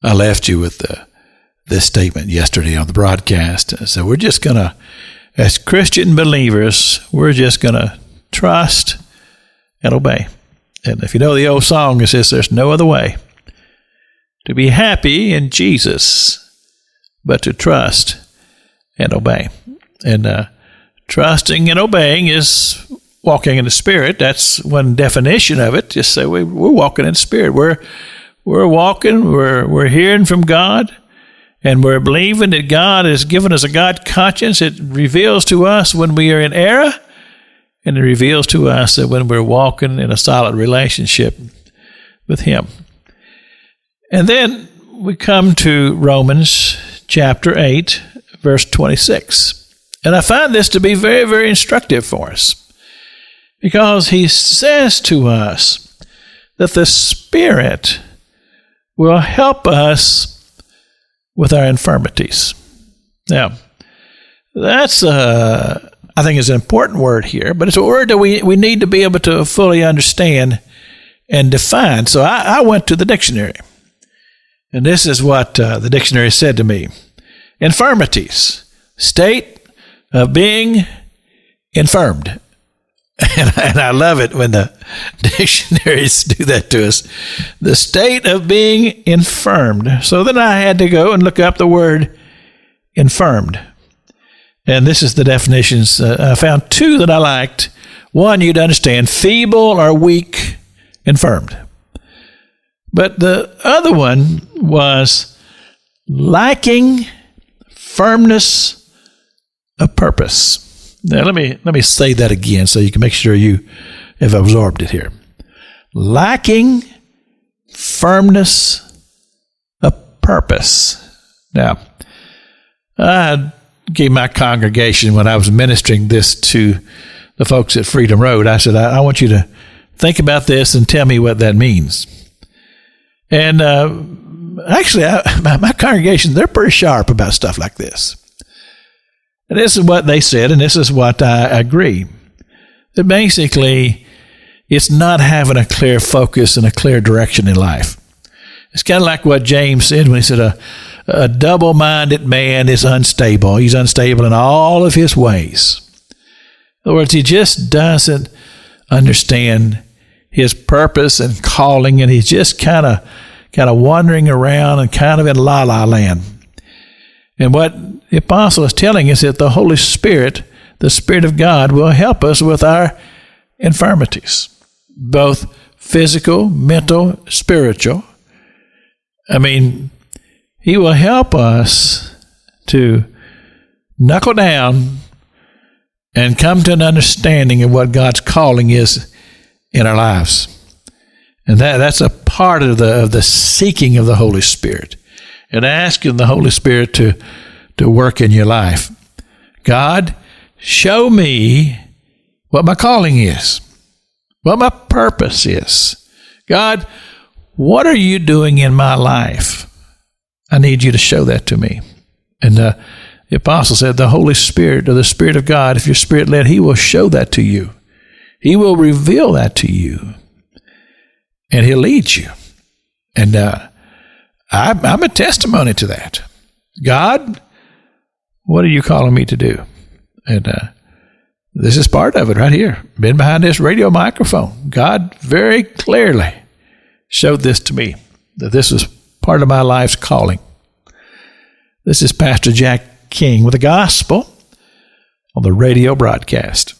I left you with this statement yesterday on the broadcast. So we're just going to, as Christian believers, we're just going to trust and obey. And if you know the old song, it says there's no other way to be happy in Jesus but to trust and obey. And trusting and obeying is walking in the Spirit. That's one definition of it. Just say we're walking in the Spirit. We're walking, we're hearing from God, and we're believing that God has given us a God conscience. It reveals to us when we are in error, and it reveals to us that when we're walking in a solid relationship with Him. And then we come to Romans chapter 8, verse 26. And I find this to be very, very instructive for us, because he says to us that the Spirit will help us with our infirmities. Now, that's, I think, is an important word here, but it's a word that we need to be able to fully understand and define. So I went to the dictionary, and this is what the dictionary said to me. Infirmities, state of being infirmed. And I love it when the dictionaries do that to us. The state of being infirmed. So then I had to go and look up the word infirmed. And this is the definitions. I found two that I liked. One, you'd understand, feeble or weak, infirmed. But the other one was lacking firmness of purpose. Now, let me say that again so you can make sure you have absorbed it here. Lacking firmness of purpose. Now, I gave my congregation, when I was ministering this to the folks at Freedom Road, I said, I want you to think about this and tell me what that means. And actually, my congregation, they're pretty sharp about stuff like this. And this is what they said, and this is what I agree. That basically, it's not having a clear focus and a clear direction in life. It's kind of like what James said when he said, a double-minded man is unstable. He's unstable in all of his ways. In other words, he just doesn't understand his purpose and calling, and he's just kind of wandering around and kind of in la-la land. And what the apostle is telling us that the Holy Spirit, the Spirit of God, will help us with our infirmities, both physical, mental, spiritual. I mean, He will help us to knuckle down and come to an understanding of what God's calling is in our lives. And that's a part of the seeking of the Holy Spirit and asking the Holy Spirit to work in your life. God, show me what my calling is, what my purpose is. God, what are you doing in my life? I need you to show that to me. And the apostle said, the Holy Spirit, or the Spirit of God, if you're Spirit-led, He will show that to you. He will reveal that to you. And He'll lead you. And I'm a testimony to that. God, what are you calling me to do? And this is part of it right here. Been behind this radio microphone. God very clearly showed this to me, that this is part of my life's calling. This is Pastor Jack King with the gospel on the radio broadcast.